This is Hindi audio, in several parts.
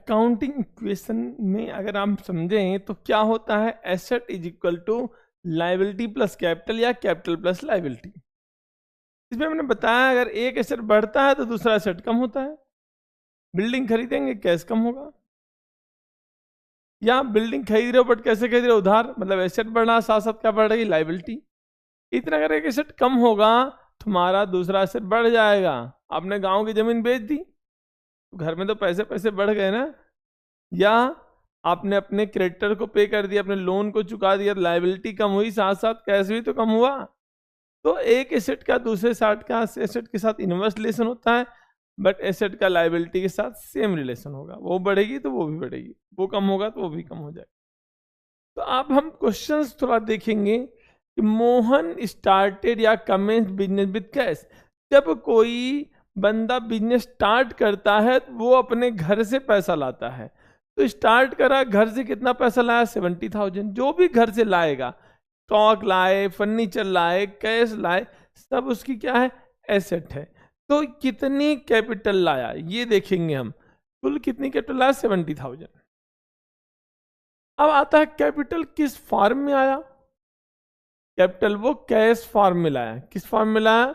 अकाउंटिंग इक्वेशन में अगर आप समझें तो क्या होता है, asset is equal to liability plus capital या कैपिटल प्लस लायबिलिटी। इसमें मैंने बताया अगर एक एसेट बढ़ता है तो दूसरा एसेट कम होता है। बिल्डिंग खरीदेंगे कैश कम होगा, या बिल्डिंग खरीद रहे हो बट कैसे खरीद रहे हो, उधार, मतलब एसेट बढ़ रहा साथ साथ क्या बढ़ रही, लायबिलिटी। इतना अगर एक एसेट कम होगा तुम्हारा दूसरा एसेट बढ़ जाएगा। आपने गांव की जमीन बेच दी तो घर में तो पैसे पैसे बढ़ गए ना, या आपने अपने क्रेडिटर को पे कर दिया, अपने लोन को चुका दिया, लायबिलिटी कम हुई, साथ साथ कैश भी तो कम हुआ। तो एक एसेट का दूसरे साथ का एसेट के साथ इनवर्स रिलेशन होता है, बट एसेट का लायबिलिटी के साथ सेम रिलेशन होगा। वो बढ़ेगी तो वो भी बढ़ेगी, वो कम होगा तो वो भी कम हो जाएगा। तो अब हम क्वेश्चंस थोड़ा देखेंगे कि मोहन स्टार्टेड या कमेंस बिजनेस विद कैश। जब कोई बंदा बिजनेस स्टार्ट करता है तो वो अपने घर से पैसा लाता है। तो स्टार्ट करा, घर से कितना पैसा लाया, 70,000। जो भी घर से लाएगा, स्टॉक लाए, फर्नीचर लाए, कैश लाए, सब उसकी क्या है, एसेट है। तो कितनी कैपिटल लाया ये देखेंगे हम, कुल कितनी कैपिटल लाया, 70,000। अब आता है कैपिटल किस फॉर्म में आया। कैपिटल वो कैश फॉर्म में लाया। किस फॉर्म में लाया,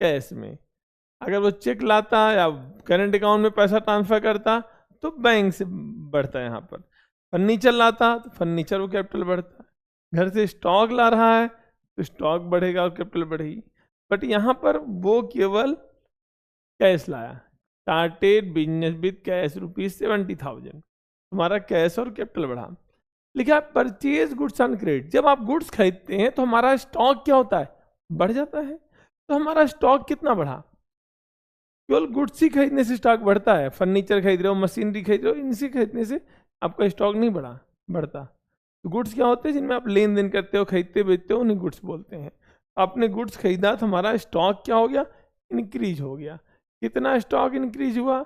कैश में। अगर वो चेक लाता या करंट अकाउंट में पैसा ट्रांसफर करता तो बैंक से बढ़ता है। यहाँ पर फर्नीचर लाता तो फर्नीचर वो कैपिटल बढ़ता है। घर से स्टॉक ला रहा है तो स्टॉक बढ़ेगा और कैपिटल बढ़ेगी। बट यहाँ पर वो केवल कैश लाया। Started business with cash ₹70,000। तुम्हारा कैश और कैपिटल बढ़ा। लिखा परचेज गुड्स ऑन क्रेडिट। जब आप गुड्स खरीदते हैं तो हमारा स्टॉक क्या होता है, बढ़ जाता है। तो हमारा स्टॉक कितना बढ़ा, केवल गुड्स ही खरीदने से स्टॉक बढ़ता है। फर्नीचर खरीद रहे हो, मशीनरी खरीद रहे हो, इनसे खरीदने से आपका स्टॉक नहीं बढ़ता। तो गुड्स क्या होते हैं, जिनमें आप लेन देन करते हो, खरीदते बेचते हो, उन्हें गुड्स बोलते हैं। आपने गुड्स खरीदा तो हमारा स्टॉक क्या हो गया, इंक्रीज हो गया। कितना स्टॉक इंक्रीज हुआ,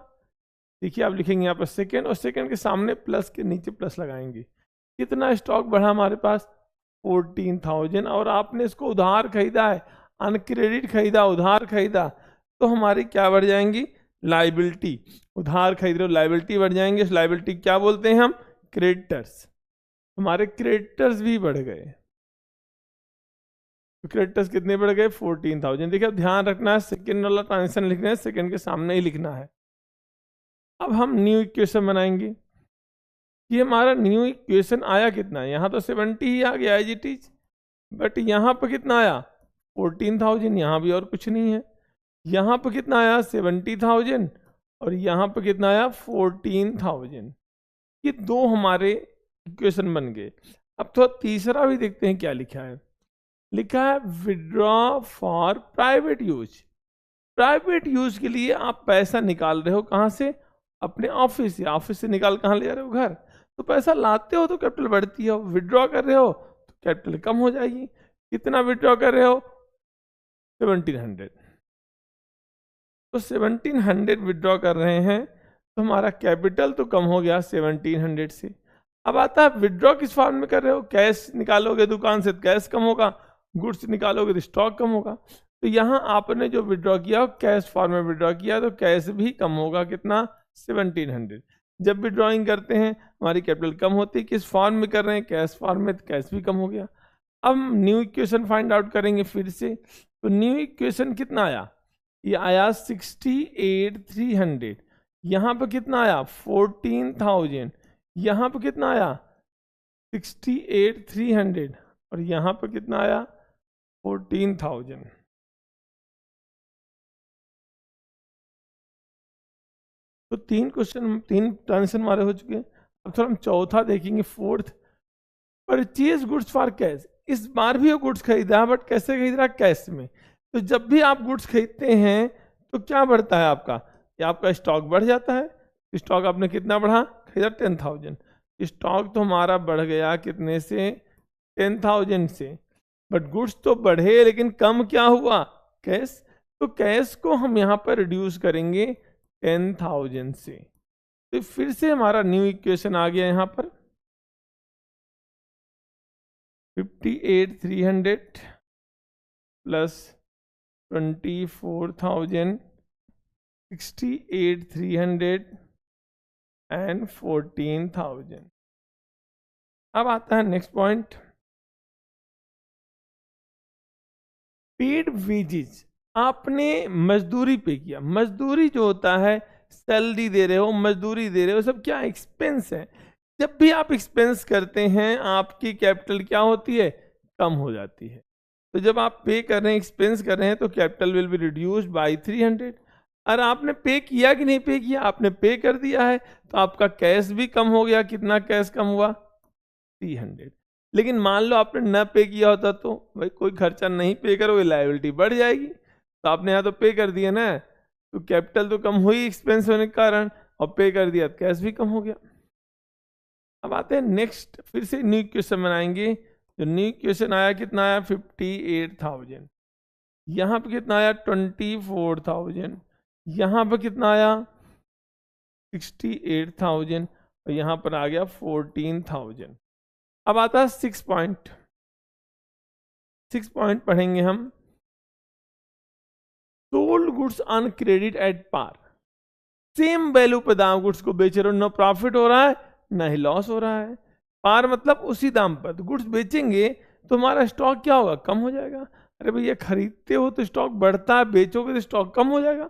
देखिए आप लिखेंगे यहाँ पर सेकेंड, और सेकेंड के सामने प्लस के नीचे प्लस लगाएंगे। कितना स्टॉक बढ़ा हमारे पास, 14,000। और आपने इसको उधार खरीदा है, अनक्रेडिट खरीदा, उधार खरीदा, तो हमारी क्या बढ़ जाएंगी, लायबिलिटी। उधार खरीद रहे हो, लायबिलिटी बढ़ जाएंगे। इस लायबिलिटी क्या बोलते हैं हम, क्रेडिटर्स। हमारे क्रेडिटर्स भी बढ़ गए। तो क्रेडिटर्स कितने बढ़ गए, 14,000। देखिए अब ध्यान रखना है, सेकेंड वाला ट्रांजेक्शन लिखना है, सेकेंड के सामने ही लिखना है। अब हम न्यू इक्वेशन बनाएंगे। ये हमारा न्यू इक्वेशन आया कितना, यहाँ तो 70 ही आ गया एज इट इज, बट यहाँ पर कितना आया, 14,000। यहाँ भी और कुछ नहीं है। यहाँ पर कितना आया, 70,000, और यहाँ पर कितना आया, 14,000। ये दो हमारे इक्वेशन बन गए। अब थोड़ा तीसरा भी देखते हैं क्या लिखा है। लिखा है withdraw for private use. Private use के लिए आप पैसा निकाल रहे हो, कहाँ से, अपने ऑफिस से। ऑफिस से निकाल कहाँ ले जा रहे हो, घर। तो पैसा लाते हो तो कैपिटल बढ़ती है, विड्रॉ कर रहे हो तो कैपिटल कम हो जाएगी। कितना विड्रॉ कर रहे हो, 1700। तो 1700 विड्रॉ कर रहे हैं तो हमारा कैपिटल तो कम हो गया 1700 से। अब आता है विड्रॉ किस फॉर्म में कर रहे हो, कैश निकालोगे दुकान से तो कैश कम होगा, गुड्स निकालोगे तो स्टॉक कम होगा। तो यहाँ आपने जो विड्रॉ किया कैश फॉर्म में विड्रॉ किया तो कैश भी कम होगा, कितना, 1700। जब भी ड्रॉइंग करते हैं हमारी कैपिटल कम होती है, किस फॉर्म में कर रहे हैं, कैश फॉर्म में, तो कैश भी कम हो गया। अब न्यू इक्वेशन फाइंड आउट करेंगे फिर से। तो न्यू इक्वेशन कितना आया, ये आया 68,300। यहाँ पर कितना आया, 14,000। यहाँ पर कितना आया, 68,300, और यहाँ पर कितना आया, 14,000। तो तीन ट्रांजेक्शन हमारे हो चुके हैं। अब थोड़ा हम चौथा देखेंगे, fourth, purchase goods for cash. इस बार भी वो गुड्स खरीदा, बट कैसे खरीद रहा, कैश में। तो जब भी आप गुड्स खरीदते हैं तो क्या बढ़ता है आपका, या आपका स्टॉक बढ़ जाता है। स्टॉक आपने कितना बढ़ा, खरीदा 10,000। स्टॉक तो हमारा बढ़ गया कितने से, 10,000 से। बट गुड्स तो बढ़े लेकिन कम क्या हुआ, कैश। तो कैश को हम यहाँ पर रिड्यूस करेंगे 10,000 से। तो फिर से हमारा न्यू इक्वेशन आ गया यहाँ पर, 58,300 प्लस 24,000, 68,300 एंड 14,000। अब आता है नेक्स्ट पॉइंट, पेड वेजेस। आपने मजदूरी पे किया, मजदूरी जो होता है सैलरी दे रहे हो, मजदूरी दे रहे हो, सब क्या एक्सपेंस है। जब भी आप एक्सपेंस करते हैं आपकी कैपिटल क्या होती है, कम हो जाती है। तो जब आप पे कर रहे हैं, एक्सपेंस कर रहे हैं, तो capital will be reduced by 300। और आपने पे किया कि नहीं पे किया, आपने पे कर दिया है तो आपका कैश भी कम हो गया। कितना कैश कम हुआ, 300। लेकिन मान लो आपने न पे किया होता तो भाई कोई खर्चा नहीं पे करोगे, लायबिलिटी बढ़ जाएगी। तो आपने यहाँ तो पे कर दिया ना, तो कैपिटल तो कम हुई एक्सपेंस होने के कारण, और पे कर दिया तो कैश भी कम हो गया। अब आते हैं नेक्स्ट, फिर से न्यू क्वेश्चन बनाएंगे। जो न्यू क्वेश्चन आया कितना आया, 58,000। यहाँ पे कितना आया, 24,000। यहाँ पर कितना आया, 68,000। और यहाँ पर आ गया 14,000। अब आता है 6 पॉइंट। 6 पॉइंट पढ़ेंगे हम। Sold goods on credit at par. Same value पे दाम गुड्स को बेच रहे हो, न प्रॉफिट हो रहा है न ही लॉस हो रहा है। पार मतलब उसी दाम पर। तो गुड्स बेचेंगे तो हमारा स्टॉक क्या होगा, कम हो जाएगा। अरे भैया खरीदते हो तो स्टॉक बढ़ता है, बेचोगे तो स्टॉक कम हो जाएगा।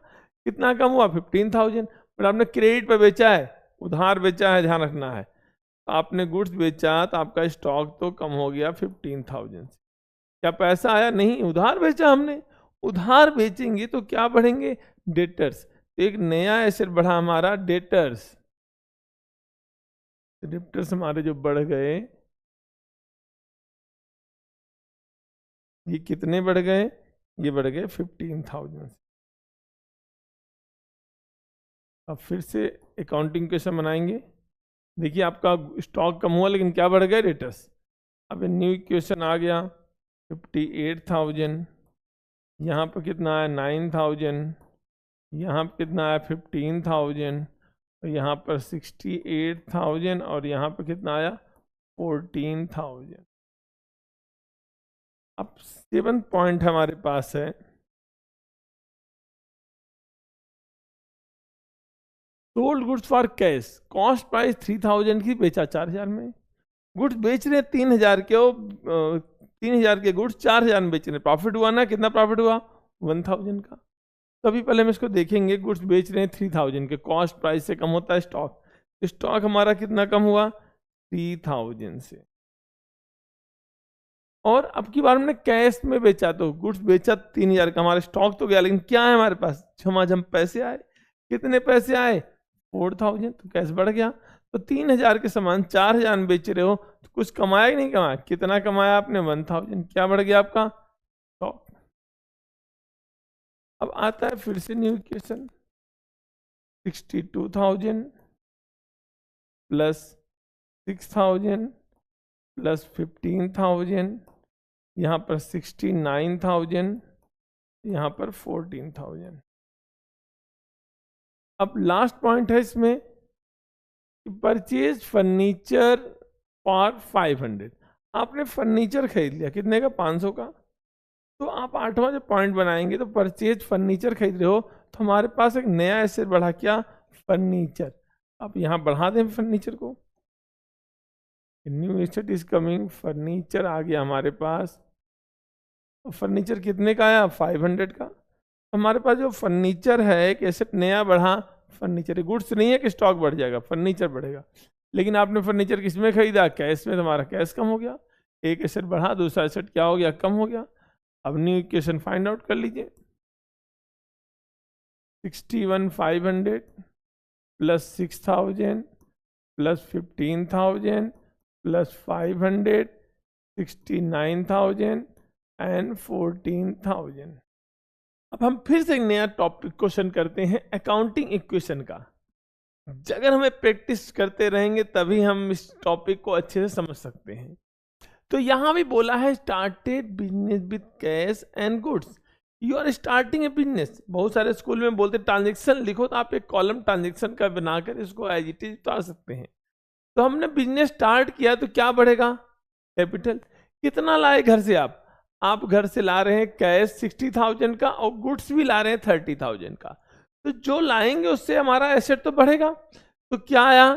कितना कम हुआ, 15,000। पर आपने क्रेडिट पे बेचा है, उधार बेचा है, ध्यान रखना है। आपने गुड्स बेचा तो आपका स्टॉक तो कम हो गया 15,000 से। क्या पैसा आया, नहीं, उधार बेचा हमने। उधार बेचेंगे तो क्या बढ़ेंगे, डेटर्स। तो एक नया एसेट बढ़ा हमारा, डेटर्स। डेटर्स हमारे जो बढ़ गए, ये कितने बढ़ गए, ये बढ़ गए 15,000 से। अब फिर से अकाउंटिंग क्वेश्चन बनाएंगे। देखिए आपका स्टॉक कम हुआ लेकिन क्या बढ़ गए, डेटर्स। अब न्यू क्वेश्चन आ गया, 58,000। यहाँ पर कितना आया, 9,000। यहाँ पर कितना आया, 15,000। और यहाँ पर 68,000। और यहाँ पर कितना आया, 14,000। अब 7 पॉइंट हमारे पास है। Sold goods for cash, cost price 3,000 की, बेचा 4,000 में। गुड्स बेच रहे 3,000 के, 3,000 के गुड्स 4,000 में बेच रहे, प्रॉफिट हुआ ना, कितना प्रॉफिट हुआ, 1,000 का। तो अभी पहले हम इसको देखेंगे। गुड्स बेच रहे हैं 3,000 के, कॉस्ट प्राइस से कम होता है स्टॉक। स्टॉक हमारा कितना कम हुआ, 3,000 से। और अब की बार हमने कैश में बेचा, तो गुड्स बेचा 3,000 का, हमारा स्टॉक तो गया, लेकिन क्या है हमारे पास, झमाझम पैसे आए। कितने पैसे आए, 4,000। तो कैश बढ़ गया। तो 3,000 के सामान 4,000 में बेच रहे हो, तो कुछ कमाया कि नहीं कमाया, कितना कमाया आपने, 1,000। क्या बढ़ गया आपका स्टॉक। अब आता है फिर से न्यू क्वेश्चन, 62,000 प्लस 6,000 प्लस 15,000। यहाँ पर 69,000, यहाँ पर 14,000। अब लास्ट पॉइंट है इसमें, परचेज फर्नीचर फॉर 500। आपने फर्नीचर खरीद लिया, कितने का, 500 का। तो आप 8वां जो पॉइंट बनाएंगे, तो परचेज फर्नीचर खरीद रहे हो, तो हमारे पास एक नया एसेट बढ़ा, क्या, फर्नीचर। आप यहाँ बढ़ा दें फर्नीचर को, new asset is coming, furniture आ गया हमारे पास। फर्नीचर कितने का आया, 500 का। हमारे पास जो फर्नीचर है, एक एसेट नया बढ़ा, फर्नीचर। गुड्स नहीं है कि स्टॉक बढ़ जाएगा, फर्नीचर बढ़ेगा। लेकिन आपने फर्नीचर किस में खरीदा, कैश में, तुम्हारा कैश कम हो गया। एक एसेट बढ़ा, दूसरा एसेट क्या हो गया, कम हो गया। अब न्यू इक्वेशन फाइंड आउट कर लीजिए। 61,500 प्लस 6,000 प्लस 15,000 प्लस 500, 69,000 एंड 14,000। अब हम फिर से एक नया टॉपिक क्वेश्चन करते हैं, अकाउंटिंग इक्वेशन का। अगर हमें प्रैक्टिस करते रहेंगे तभी हम इस टॉपिक को अच्छे से समझ सकते हैं। तो यहां भी बोला है, started business with cash and goods. You are starting a business. बहुत सारे स्कूल में बोलते ट्रांजेक्शन लिखो, तो आप एक कॉलम ट्रांजेक्शन का बनाकर इसको एज इट इज उतार सकते हैं। तो हमने बिजनेस स्टार्ट किया, तो क्या बढ़ेगा, कैपिटल। कितना लाए घर से आप घर से ला रहे हैं कैश 60,000 का, और गुड्स भी ला रहे हैं 30,000 का। तो जो लाएंगे उससे हमारा एसेट तो बढ़ेगा। तो क्या आया,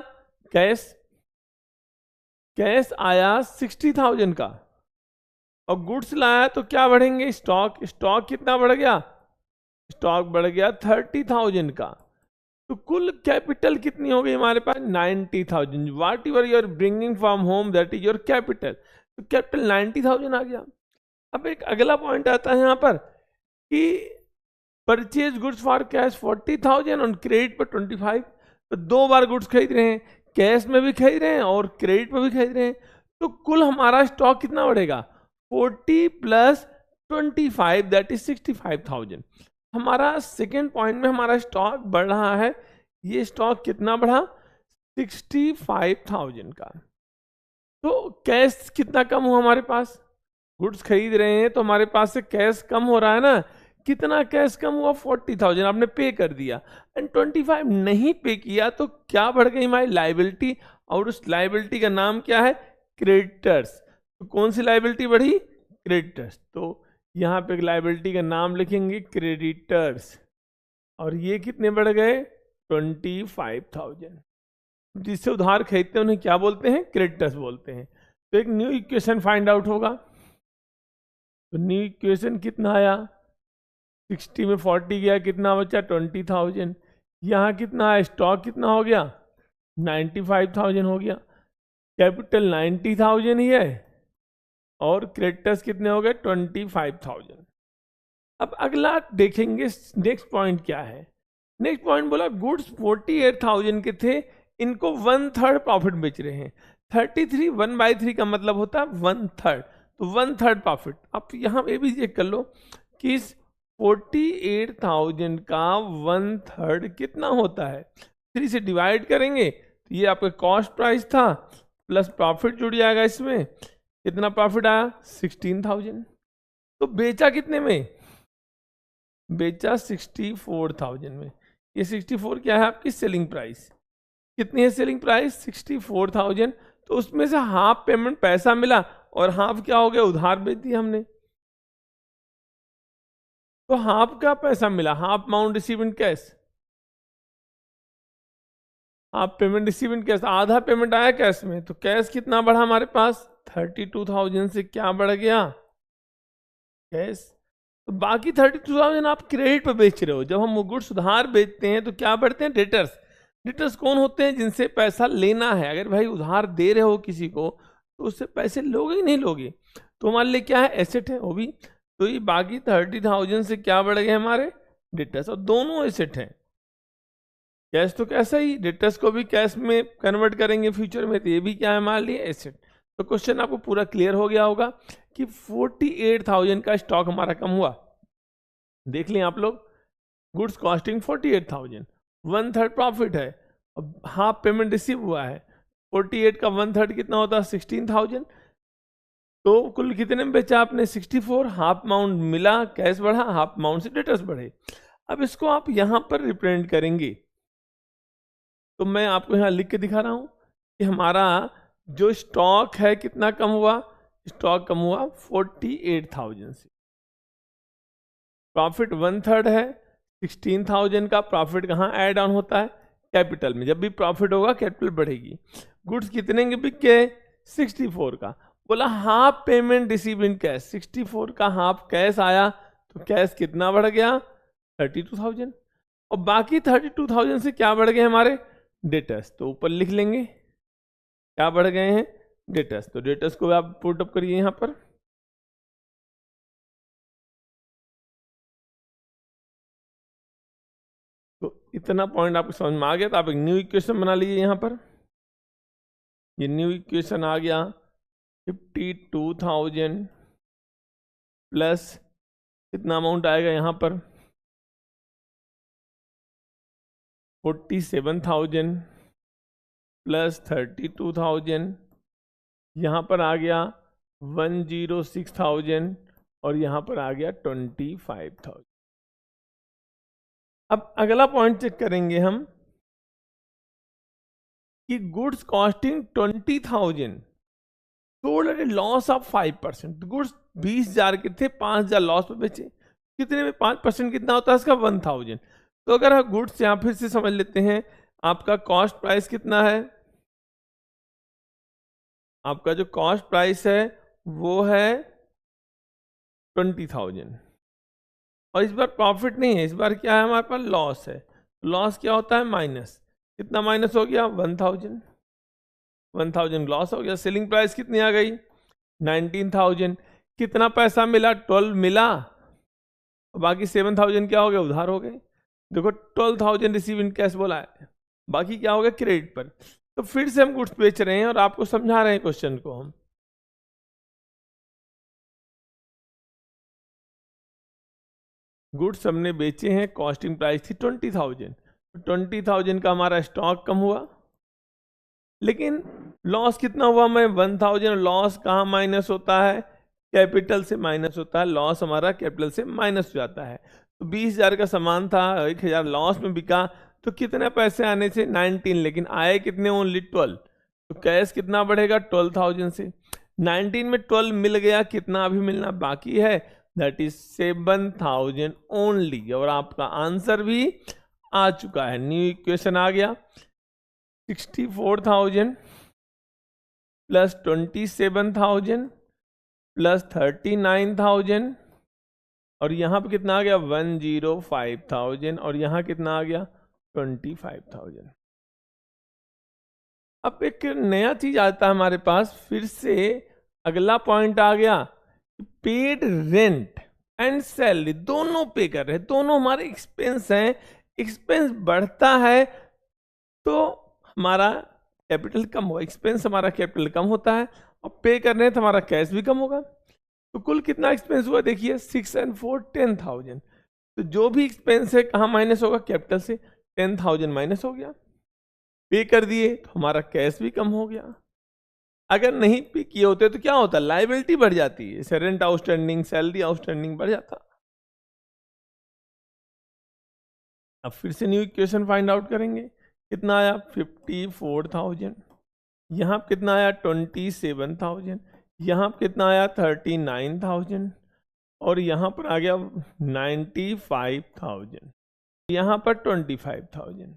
कैश आया 60,000 का, और गुड्स लाया तो क्या बढ़ेंगे, स्टॉक कितना बढ़ गया, स्टॉक बढ़ गया 30,000 का। तो कुल कैपिटल कितनी हो गई हमारे पास, 90,000। Whatever you are bringing from home that is your capital. तो कैपिटल 90,000 आ गया। अब एक अगला पॉइंट आता है यहाँ पर कि परचेज गुड्स फॉर कैश 40,000 और क्रेडिट पर 25। तो 2 बार गुड्स खरीद रहे हैं, कैश में भी खरीद रहे हैं और क्रेडिट पर भी खरीद रहे हैं। तो कुल हमारा स्टॉक कितना बढ़ेगा, 40 प्लस 25 दैट इज 65,000। हमारा सेकेंड पॉइंट में हमारा स्टॉक बढ़ रहा है। ये स्टॉक कितना बढ़ा, 65,000 का। तो कैश कितना कम हुआ हमारे पास, गुड्स खरीद रहे हैं तो हमारे पास से कैश कम हो रहा है ना। कितना कैश कम हुआ, 40,000 आपने पे कर दिया, एंड 25 नहीं पे किया तो क्या बढ़ गई हमारी लाइबिलिटी, और उस लाइबिलिटी का नाम क्या है, क्रेडिटर्स। तो कौन सी लाइबिलिटी बढ़ी, क्रेडिटर्स। तो यहाँ पे लाइबिलिटी का नाम लिखेंगे क्रेडिटर्स, और ये कितने बढ़ गए, 25,000। जिससे उधार खरीदते हैं उन्हें क्या बोलते हैं, क्रेडिटर्स बोलते हैं। तो एक न्यू इक्वेशन फाइंड आउट होगा। तो न्यू इक्वेशन कितना आया, 60 में 40 गया, कितना बचा, 20,000। यहाँ कितना है, स्टॉक कितना हो गया, 95,000 हो गया। कैपिटल 90,000 ही है और क्रेडिटर्स कितने हो गए, 25,000। अब अगला देखेंगे नेक्स्ट पॉइंट क्या है। नेक्स्ट पॉइंट बोला गुड्स 48,000 के थे, इनको 1/3 प्रॉफिट बेच रहे हैं। 33 1/3 का मतलब होता है 1/3, तो 1/3 प्रॉफिट। आप यहाँ ये भी चेक कर लो कि इस 48,000 का 1/3 कितना होता है। 3 से डिवाइड करेंगे तो ये आपका कॉस्ट प्राइस था प्लस प्रॉफिट जुड़ जाएगा इसमें। कितना प्रॉफिट आया, 16,000। तो बेचा कितने में, बेचा 64,000 में। ये 64 क्या है आपकी सेलिंग प्राइस। कितनी है सेलिंग प्राइस, 64,000। तो उसमें से हाफ पेमेंट पैसा मिला और हाफ क्या हो गया, उधार बेच दिया हमने। तो हाफ का पैसा मिला, half amount receive in cash, half payment receive in cash, आधा पेमेंट आया कैश में। तो कैश कितना बढ़ा हमारे पास, 32,000 से क्या बढ़ गया, कैश। तो बाकी 32,000 आप क्रेडिट पर बेच रहे हो। जब हम गुड्स उधार बेचते हैं तो क्या बढ़ते हैं, डेटर्स। डेटर्स कौन होते हैं, जिनसे पैसा लेना है। अगर भाई उधार दे रहे हो किसी को तो उससे पैसे लोगे ही नहीं लोगे, तो हमारे लिए क्या है, एसेट है वो भी। तो ये बाकी 30,000 से क्या बढ़ गए हमारे, डेटर्स। और दोनों एसेट हैं, कैश तो कैसा ही, डेटर्स को भी कैश में कन्वर्ट करेंगे फ्यूचर में, तो ये भी क्या है हमारे लिए, एसेट। तो क्वेश्चन आपको पूरा क्लियर हो गया होगा कि 48,000 का स्टॉक हमारा कम हुआ। देख लें आप लोग, गुड्स कॉस्टिंग 48,000, 1/3 प्रॉफिट है, अब हाफ पेमेंट रिसीव हुआ है। 48 का 1/3 कितना होता है, 16,000। तो कुल कितने में बेचा आपने, 64। हाफ अमाउंट मिला, कैश बढ़ा, हाफ अमाउंट से डेटर्स बढ़े। अब इसको आप यहां पर रिप्रेजेंट करेंगे, तो मैं आपको यहां लिख के दिखा रहा हूं कि हमारा जो स्टॉक है कितना कम हुआ, स्टॉक कम हुआ 48,000 से। प्रॉफिट 1/3 है, 16,000 का प्रॉफिट कहाँ ऐड ऑन होता है, कैपिटल में। जब भी प्रॉफिट होगा कैपिटल बढ़ेगी। गुड्स कितने के बिक गए, 64 का। बोला half payment receive in cash, 64 का हाफ कैश आया, तो कैश कितना बढ़ गया, 32,000। और बाकी 32,000 से क्या बढ़ गए हमारे, डेटर्स। तो ऊपर लिख लेंगे क्या बढ़ गए हैं, डेटर्स। तो डेटर्स को आप पुट अप करिए यहां पर। तो इतना पॉइंट आपको समझ में आ गया। तो आप एक न्यू इक्वेशन बना लीजिए यहां पर। ये न्यू इक्वेशन आ गया 52,000 प्लस कितना अमाउंट आएगा यहां पर, 47,000 प्लस 32,000, यहां पर आ गया 106,000 और यहां पर आ गया 25,000। अब अगला पॉइंट चेक करेंगे हम कि goods costing 20,000 sold at A loss of 5%। Goods 20,000 के थे, 5,000 लॉस पे बेचे। कितने में 5% कितना होता है इसका, 1,000। तो अगर हम गुड्स यहाँ फिर से समझ लेते हैं, आपका कॉस्ट प्राइस कितना है? आपका जो कॉस्ट प्राइस है वो है 20,000, और इस बार प्रॉफिट नहीं है, इस बार क्या है हमारे पास लॉस है। लॉस क्या होता है? माइनस। कितना माइनस हो गया? 1,000। 1,000 लॉस हो गया। सेलिंग प्राइस कितनी आ गई? 19,000। कितना पैसा मिला? 12 मिला, बाकी 7,000 क्या हो गया? उधार हो गए। देखो 12,000 रिसीव इन कैश बोला है, बाकी क्या हो गया? क्रेडिट पर। तो फिर से हम गुड्स बेच रहे हैं और आपको समझा रहे हैं क्वेश्चन को हम। गुड्स हमने बेचे हैं, कॉस्टिंग प्राइस थी 20,000, 20,000 का हमारा स्टॉक कम हुआ, लेकिन लॉस कितना हुआ? मैं 1,000। लॉस कहाँ माइनस होता है? कैपिटल से माइनस होता है। लॉस हमारा कैपिटल से माइनस हो जाता है। तो 20,000 का सामान था, 1,000 लॉस में बिका, तो कितने पैसे आने से? 19, लेकिन आए कितने? ओनली 12। तो कैश कितना बढ़ेगा? 12,000 से। 19 में 12 मिल गया, कितना अभी मिलना बाकी है? That is 7,000 only. और आपका आंसर भी आ चुका है, न्यू इक्वेशन आ गया। 64,000 प्लस 27,000 प्लस 39,000, और यहां पे कितना आ गया? 105,000, और यहां कितना आ गया? 25,000। अब एक नया चीज आता है हमारे पास, फिर से अगला पॉइंट आ गया, पेड रेंट एंड सैलरी दोनों पे कर रहे हैं, दोनों हमारे एक्सपेंस हैं। एक्सपेंस बढ़ता है तो हमारा कैपिटल कम होगा, एक्सपेंस हमारा कैपिटल कम होता है, और पे कर रहे हैं तो हमारा कैश भी कम होगा। तो कुल कितना एक्सपेंस हुआ? देखिए 6 and 4 10,000। तो जो भी एक्सपेंस है कहाँ माइनस होगा? कैपिटल से। 10,000 माइनस हो गया। पे कर दिए तो हमारा कैश भी कम हो गया। अगर नहीं पे किए होते तो क्या होता? लाइबिलिटी बढ़ जाती है, जैसे रेंट आउटस्टैंडिंग, सैलरी आउटस्टैंडिंग बढ़ जाता। अब फिर से न्यू इक्वेशन फाइंड आउट करेंगे। कितना आया? 54,000। यहाँ कितना आया? 27,000। यहाँ कितना आया? 39,000। और यहाँ पर आ गया 95,000। यहाँ पर 25,000।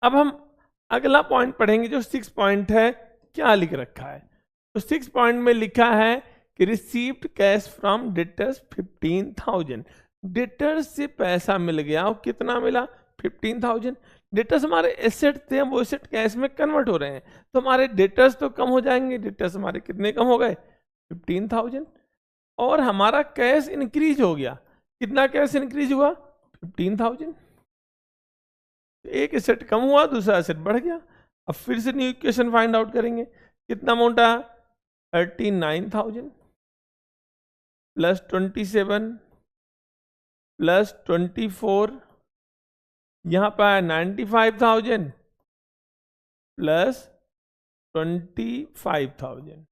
अब हम अगला पॉइंट पढ़ेंगे, जो 6 पॉइंट है। क्या लिख रखा है? तो 6 पॉइंट में लिखा है कि received cash from debtors 15,000। Debtors से पैसा मिल गया, और कितना मिला? 15,000। डेटर्स हमारे एसेट थे, वो एसेट कैश में कन्वर्ट हो रहे हैं, तो हमारे डेटर्स तो कम हो जाएंगे। डेटर्स हमारे कितने कम हो गए? 15,000। और हमारा कैश इंक्रीज हो गया। कितना कैश इंक्रीज हुआ? 15,000। एक एसेट कम हुआ, दूसरा एसेट बढ़ गया। अब फिर से न्यू इक्वेशन फाइंड आउट करेंगे। कितना अमाउंट आया? 39,000 प्लस 27 प्लस 24, यहां पर आया 95,000 प्लस 25,000।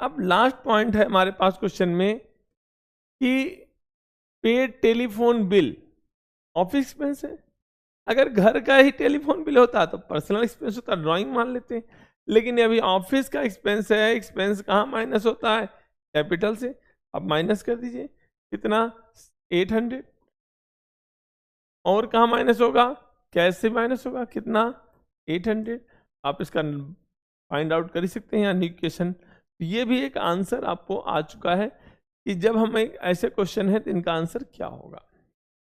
अब लास्ट पॉइंट है हमारे पास क्वेश्चन में कि paid telephone bill office expense है। अगर घर का ही टेलीफोन बिल होता तो पर्सनल एक्सपेंस होता, ड्राइंग मान लेते, लेकिन अभी ऑफिस का एक्सपेंस है। एक्सपेंस कहाँ माइनस होता है? कैपिटल से। अब माइनस कर दीजिए, कितना? 800। और कहाँ माइनस होगा? कैश से माइनस होगा, कितना? 800। आप इसका फाइंड आउट कर ही सकते हैं यहाँ इक्वेशन। ये भी एक आंसर आपको आ चुका है कि जब हमें ऐसे क्वेश्चन है तो इनका आंसर क्या होगा।